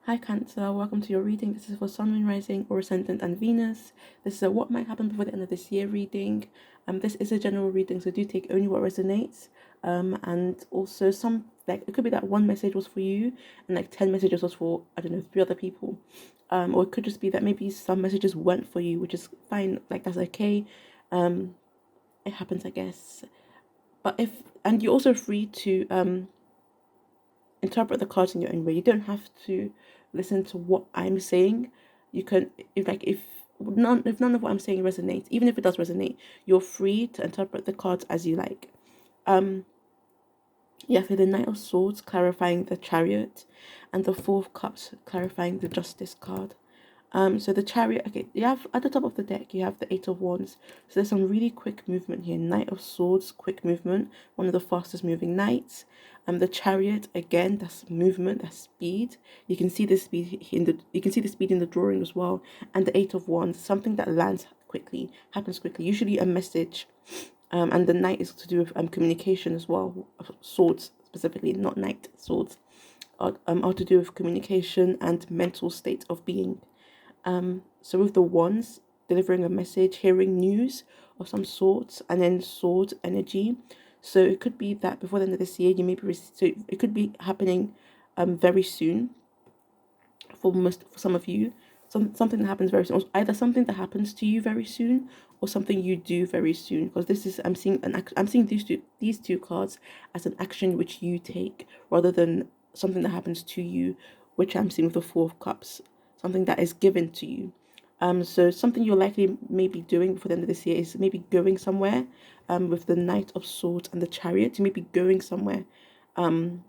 Hi Cancer, welcome to your reading. This is for Sun, Moon, Rising, or Ascendant and Venus. This is a what might happen before the end of this year reading. This is a general reading, so do take only what resonates. And also some like it could be that one message was for you and like 10 messages was for I don't know 3 other people. Or it could just be that maybe some messages weren't for you, which is fine. Like that's okay. Um, it happens, I guess. But if and you're also free to interpret the cards in your own way. You don't have to listen to what I'm saying. You can if none of what I'm saying resonates, even if it does resonate, you're free to interpret the cards as you like. Um yeah, for the Knight of Swords clarifying the Chariot and the Four of Cups clarifying the Justice card. So the Chariot, okay, you have at the top of the deck, you have the Eight of Wands. So there's some really quick movement here. Knight of Swords, quick movement, one of the fastest moving knights. The Chariot, again, that's movement, that's speed. You can see the speed in the drawing as well. And the Eight of Wands, something that lands quickly, happens quickly, usually a message. And the Knight is to do with communication as well. Swords specifically, not knight, swords are to do with communication and mental state of being. So with the wands, delivering a message, hearing news of some sort, and then sword energy. So it could be that before the end of this year, you may be so it could be happening very soon for some of you. Something that happens very soon, or either something that happens to you very soon, or something you do very soon. Because this is I'm seeing these two cards as an action which you take rather than something that happens to you, which I'm seeing with the Four of Cups, something that is given to you. So something you're likely maybe doing before the end of this year is maybe going somewhere. With the Knight of Swords and the Chariot, you may be going somewhere. Um,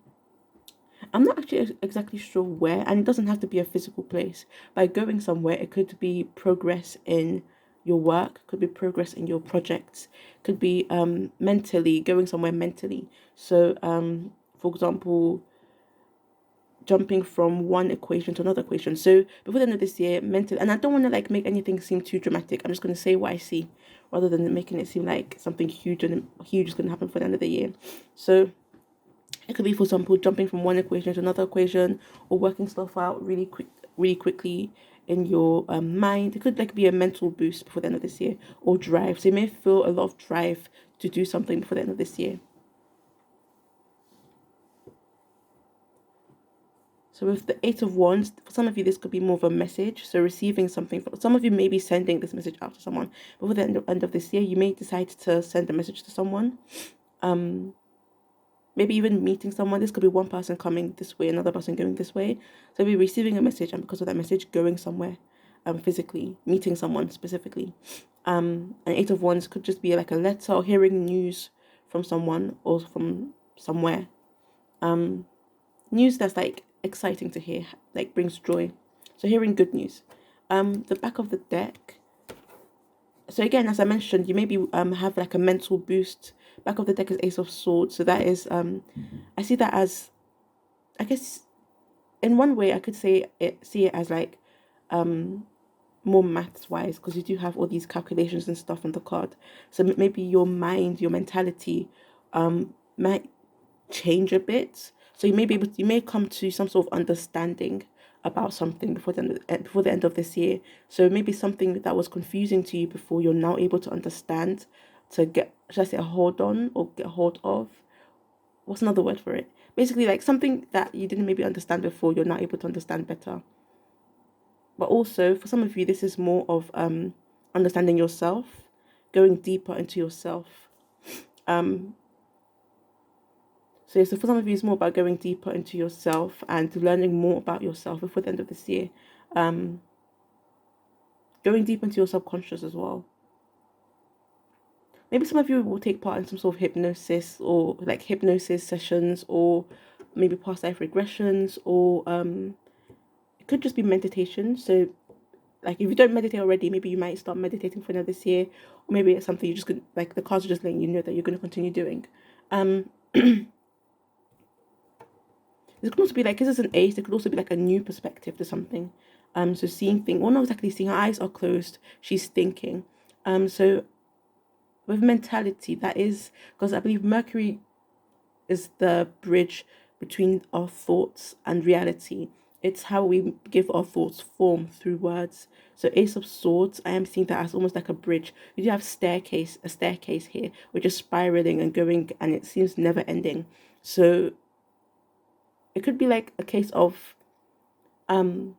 I'm not actually exactly sure where, and it doesn't have to be a physical place. By going somewhere, it could be progress in your work, could be progress in your projects, could be mentally going somewhere mentally. So, for example, jumping from one equation to another equation. So before the end of this year, mentally, and I don't want to like make anything seem too dramatic. I'm just going to say what I see, rather than making it seem like something huge is going to happen for the end of the year. So it could be, for example, jumping from one equation to another equation, or working stuff out really quickly in your mind. It could like be a mental boost before the end of this year, or drive. So you may feel a lot of drive to do something before the end of this year. So with the Eight of Wands, for some of you, this could be more of a message. So receiving something. Some of you may be sending this message out to someone. Before the end of this year, you may decide to send a message to someone. Maybe even meeting someone. This could be one person coming this way, another person going this way. So be receiving a message, and because of that message, going somewhere, physically, meeting someone specifically. An Eight of Wands could just be like a letter or hearing news from someone or from somewhere. News that's like exciting to hear, like brings joy. So hearing good news. The back of the deck. So again, as I mentioned, you maybe have like a mental boost. Back of the deck is Ace of Swords. So that is I see that as, I guess, in one way I could see it as like more maths wise, because you do have all these calculations and stuff on the card. So maybe your mind, your mentality might change a bit. So you may come to some sort of understanding about something before the end of this year. So maybe something that was confusing to you before, you're now able to understand, to get, should I say, a hold on or get a hold of. What's another word for it? Basically, like something that you didn't maybe understand before, you're now able to understand better. But also, for some of you, this is more of understanding yourself, going deeper into yourself. Um, so for some of you, it's more about going deeper into yourself and learning more about yourself before the end of this year. Um, Going deep into your subconscious as well. Maybe some of you will take part in some sort of hypnosis, or like hypnosis sessions, or maybe past life regressions, or it could just be meditation. So like if you don't meditate already, maybe you might start meditating for another this year, or maybe it's something you just could, like the cards are just letting you know that you're going to continue doing. This could also be like, because it's an ace, it could also be like a new perspective to something. So seeing things, well, not exactly seeing, her eyes are closed, she's thinking. So with mentality, that is, because I believe Mercury is the bridge between our thoughts and reality. it's how we give our thoughts form through words. So Ace of Swords, I am seeing that as almost like a bridge. You do have a staircase here, which is spiraling and going, and it seems never ending. So it could be like a case of um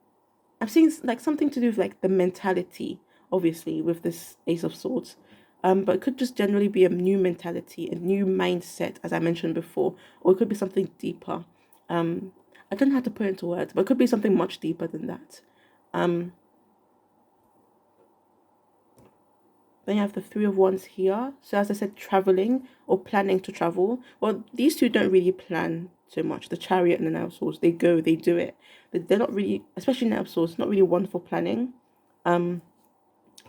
I'm seeing like something to do with like the mentality, obviously, with this Ace of Swords. But it could just generally be a new mentality, a new mindset, as I mentioned before, or it could be something deeper. Um, I don't know how to put it into words, but it could be something much deeper than that. Um, then you have the Three of Wands here. So as I said, traveling or planning to travel. Well, these two don't really plan so much. The Chariot and the Knight of Swords, they go, they do it. They're not really, especially Knight of Swords, not really one for planning.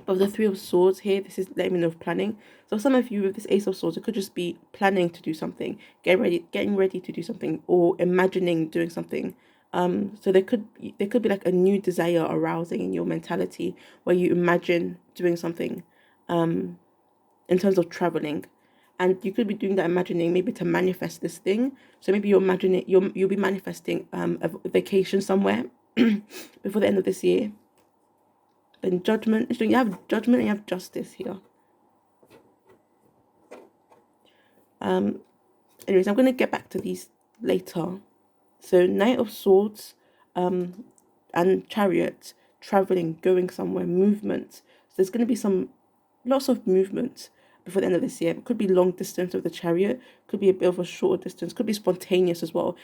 But the Three of Swords here, this is letting me know of planning. So some of you with this Ace of Swords, it could just be planning to do something, getting ready to do something, or imagining doing something. So there could be like a new desire arousing in your mentality where you imagine doing something, in terms of traveling. And you could be doing that imagining maybe to manifest this thing. So maybe you're imagining you'll be manifesting a vacation somewhere before the end of this year. Then judgment. So you have judgment and you have justice here. Anyways, I'm gonna get back to these later. So Knight of Swords, and Chariot, traveling, going somewhere, movement. So there's gonna be lots of movement before the end of this year. It could be long distance with the Chariot, could be a bit of a shorter distance, could be spontaneous as well.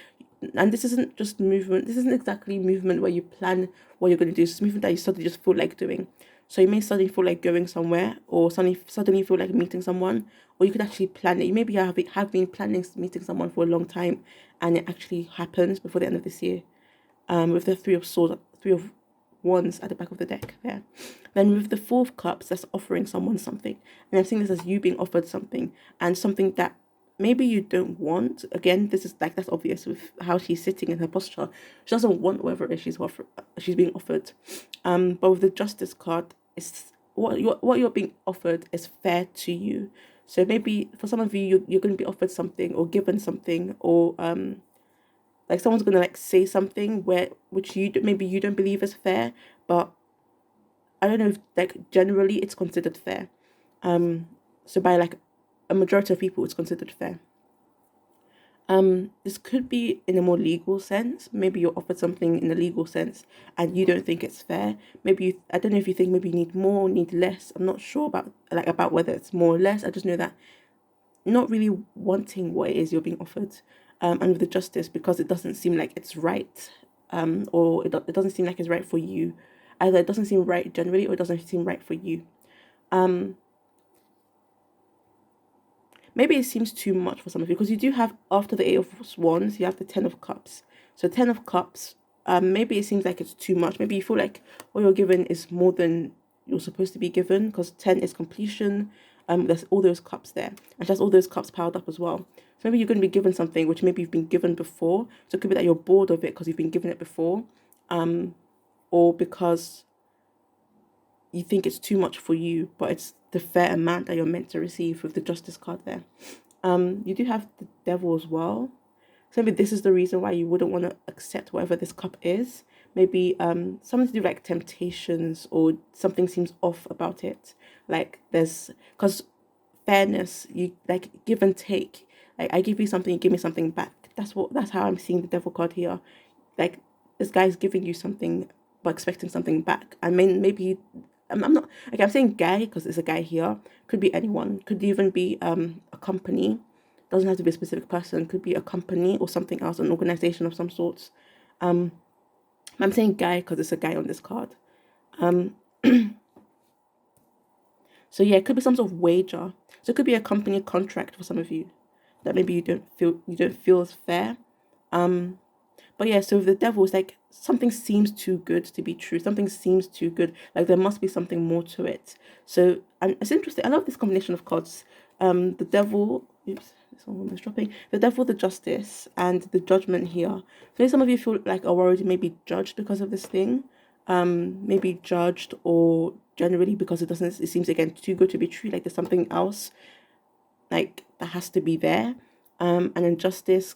And this isn't just movement. This isn't exactly movement where you plan what you're going to do. It's movement that you suddenly just feel like doing. So you may suddenly feel like going somewhere, or suddenly feel like meeting someone, or you could actually plan it. You maybe have been planning meeting someone for a long time, and it actually happens before the end of this year. With the Three of Swords, Three of Wands at the back of the deck there. Then with the Four of Cups, that's offering someone something, and I'm seeing this as you being offered something, and something that maybe you don't want. Again, this is like, that's obvious with how she's sitting in her posture. She doesn't want whatever it is she's being offered. But with the Justice card, it's what you're being offered is fair to you. So maybe for some of you, you're going to be offered something or given something, or like someone's going to like say something which maybe you don't believe is fair, but I don't know if like generally it's considered fair. So by like a majority of people, it's considered fair. This could be in a more legal sense. Maybe you're offered something in a legal sense and you don't think it's fair. I don't know if you think maybe you need more, need less. I'm not sure about whether it's more or less. I just know that not really wanting what it is you're being offered. And with the Justice, because it doesn't seem like it's right, or it doesn't seem like it's right for you. Either it doesn't seem right generally, or it doesn't seem right for you. Maybe it seems too much for some of you, because you do have, after the Eight of Wands, you have the Ten of Cups. So Ten of Cups, maybe it seems like it's too much. Maybe you feel like what you're given is more than you're supposed to be given, because 10 is completion. There's all those cups there, and just all those cups piled up as well. So maybe you're going to be given something which maybe you've been given before. So it could be that you're bored of it because you've been given it before, or because you think it's too much for you, but it's the fair amount that you're meant to receive with the Justice card there. You do have the Devil as well. So maybe this is the reason why you wouldn't want to accept whatever this cup is. Maybe something to do with like temptations, or something seems off about it. Like because fairness, you like give and take. Like I give you something, you give me something back. That's how I'm seeing the Devil card here. Like this guy's giving you something but expecting something back. I mean, maybe I'm not, okay, I'm saying guy because it's a guy here. Could be anyone. Could even be a company. Doesn't have to be a specific person. Could be a company or something else, an organization of some sorts. I'm saying guy because it's a guy on this card. So yeah, it could be some sort of wager. So it could be a company contract for some of you that maybe you don't feel is fair. But yeah, so with the Devil, it's like something seems too good to be true. Something seems too good. Like there must be something more to it. So, and it's interesting. I love this combination of cards. The Devil. Oops, this one was dropping. The Devil, the Justice, and the Judgment here. So some of you feel like are worried, maybe judged because of this thing. Maybe judged, or generally because it seems again too good to be true. Like there's something else, like that has to be there. And then Justice.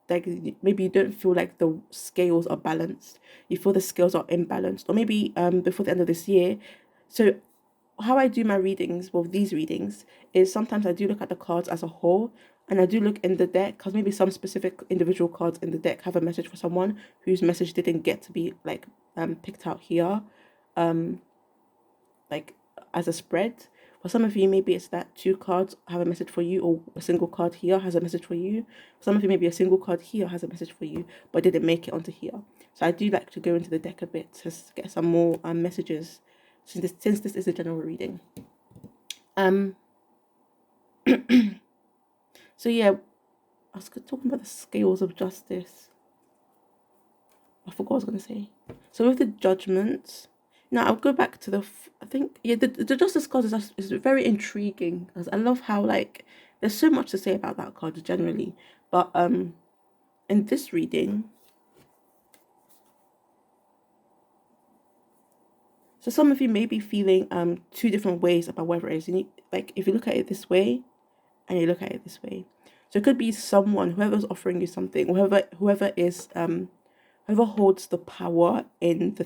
like maybe you don't feel like the scales are balanced. You feel the scales are imbalanced, or maybe before the end of this year. So how I do my readings, well, these readings, is sometimes I do look at the cards as a whole, and I do look in the deck because maybe some specific individual cards in the deck have a message for someone whose message didn't get to be like picked out here, like as a spread. For some of you, maybe it's that two cards have a message for you, or a single card here has a message for you. For some of you, maybe a single card here has a message for you, but didn't make it onto here. So I do like to go into the deck a bit to get some more messages, since this is a general reading. So yeah, I was talking about the scales of justice. I forgot what I was going to say. So with the judgment, now I'll go back to I think, yeah, the justice card is very intriguing, because I love how, like, there's so much to say about that card generally. But in this reading, so some of you may be feeling two different ways about whether it is. You need, like, if you look at it this way and you look at it this way. So it could be someone, whoever's offering you something, whoever is whoever holds the power in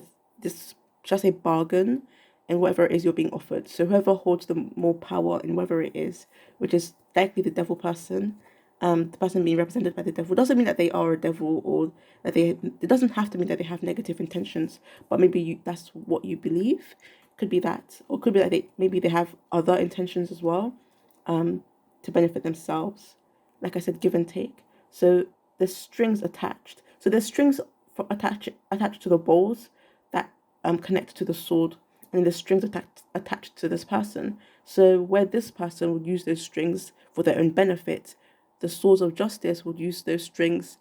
this, should I say, bargain, and whatever it is you're being offered. So whoever holds the more power in whatever it is, which is likely the devil person, the person being represented by the devil, doesn't mean that they are a devil, or that it doesn't have to mean that they have negative intentions, but maybe that's what you believe. Could be that, or could be that maybe they have other intentions as well, to benefit themselves. Like I said, give and take. So there's strings attached. So there's strings attached to the balls that connect to the sword, and the strings attached to this person. So where this person would use those strings for their own benefit, the swords of justice would use those strings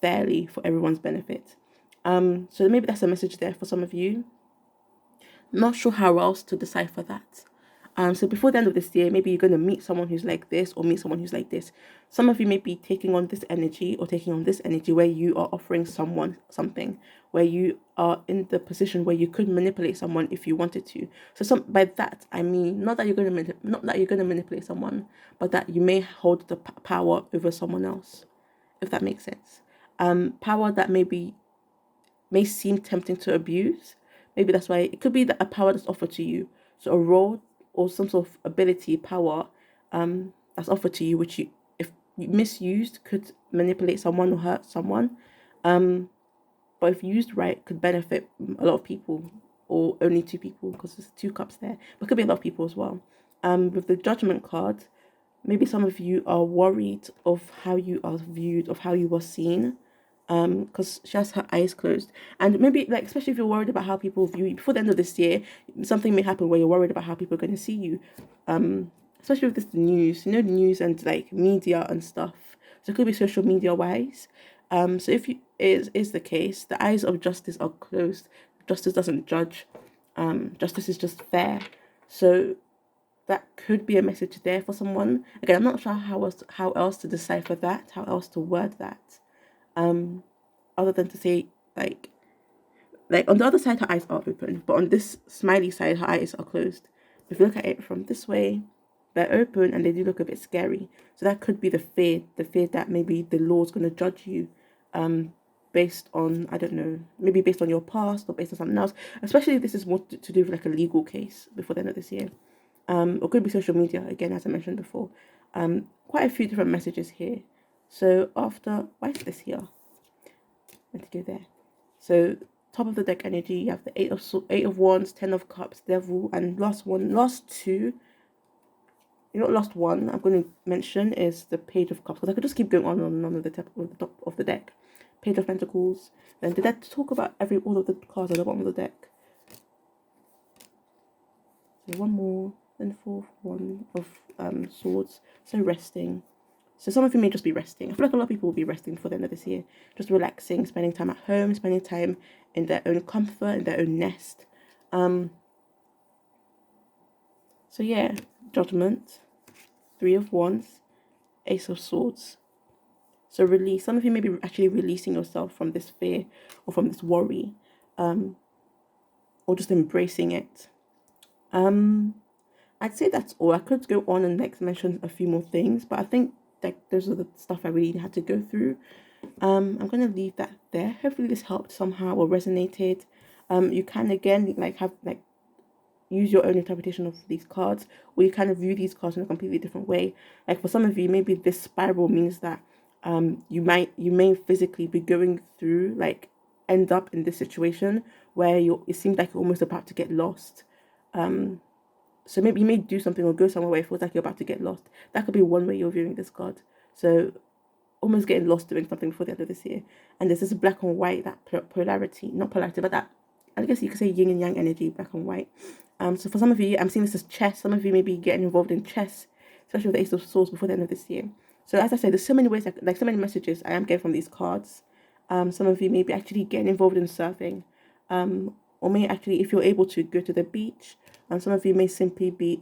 fairly for everyone's benefit. So maybe that's a message there for some of you. Not sure how else to decipher that. So before the end of this year, maybe you're going to meet someone who's like this, or meet someone who's like this. Some of you may be taking on this energy, or taking on this energy where you are offering someone something, where you are in the position where you could manipulate someone if you wanted to. So by that I mean not that you're going to manipulate someone, but that you may hold the power over someone else, if that makes sense. Power that may seem tempting to abuse. Maybe that's why it could be that a power that's offered to you. So a role or some sort of ability, power, that's offered to you, which if misused, could manipulate someone or hurt someone. But if used right, could benefit a lot of people, or only two people, because there's two cups there. But it could be a lot of people as well. With the judgment card, maybe some of you are worried of how you are viewed, of how you are seen, because she has her eyes closed, and maybe, like, especially if you're worried about how people view you before the end of this year, something may happen where you're worried about how people are going to see you, especially with this news, news and like media and stuff. So it could be social media wise. So if is the case, the eyes of justice are closed. Justice doesn't judge. Justice is just fair. So that could be a message there for someone. Again, I'm not sure how else to decipher that, how else to word that. Other than to say, like on the other side her eyes are open, but on this smiley side her eyes are closed. If you look at it from this way, they're open and they do look a bit scary. So that could be the fear that maybe the law's going to judge you, based on, I don't know, maybe based on your past or based on something else. Especially if this is more to do with like a legal case before the end of this year. Or could be social media again, as I mentioned before. Quite a few different messages here. So after, why is this here? Let's go there. So top of the deck energy, you have the eight of wands, 10 of cups, devil, and last two. Last one I'm going to mention is the page of cups, because I could just keep going on and on at the top of the deck. Page of pentacles. Then did I talk about all of the cards at the bottom of the deck? So one more, then fourth one of swords. So resting. So some of you may just be resting. I feel like a lot of people will be resting for the end of this year. Just relaxing, spending time at home, spending time in their own comfort, in their own nest. So yeah, judgment, 3 of wands, ace of swords. So release. Some of you may be actually releasing yourself from this fear or from this worry, or just embracing it. I'd say that's all. I could go on and mention a few more things, but I think like those are the stuff I really had to go through. I'm gonna leave that there. Hopefully this helped somehow or resonated. You can again like have like use your own interpretation of these cards, or you kind of view these cards in a completely different way. Like for some of you, maybe this spiral means that you may physically be going through like end up in this situation where it seems like you're almost about to get lost. So maybe you may do something or go somewhere where it feels like you're about to get lost. That could be one way you're viewing this card. So almost getting lost doing something before the end of this year. And there's this black and white, that polarity, not polarity, but that, I guess you could say yin and yang energy, black and white. So for some of you, I'm seeing this as chess. Some of you may be getting involved in chess, especially with the Ace of Swords before the end of this year. So as I said, there's so many ways, like so many messages I am getting from these cards. Some of you may be actually getting involved in surfing. Or may actually, if you're able to, go to the beach. And some of you may simply be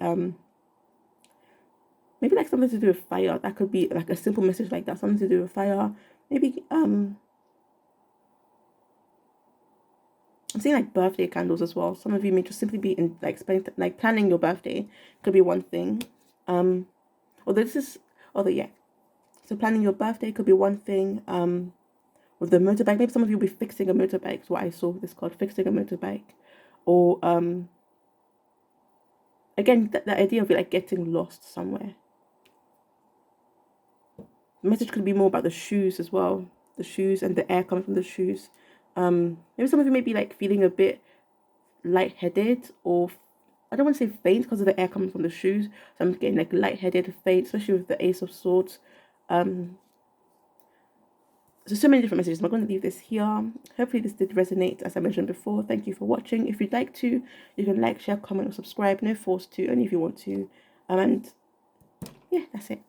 maybe like something to do with fire. That could be like a simple message like that, something to do with fire. Maybe I'm seeing like birthday candles as well. Some of you may just simply be in like spending like planning your birthday. Could be one thing. Although this is yeah. So planning your birthday could be one thing. With the motorbike, maybe some of you will be fixing a motorbike. Is what I saw this called, fixing a motorbike. Or again, that idea of it like getting lost somewhere. The message could be more about the shoes as well. The shoes and the air coming from the shoes. Maybe some of you may be like feeling a bit lightheaded, or I don't want to say faint because of the air coming from the shoes. So I'm getting like lightheaded, faint, especially with the Ace of Swords. So many different messages. I'm going to leave this here. Hopefully this did resonate, as I mentioned before. Thank you for watching. If you'd like to, you can like, share, comment, or subscribe. No force to, only if you want to. And yeah, that's it.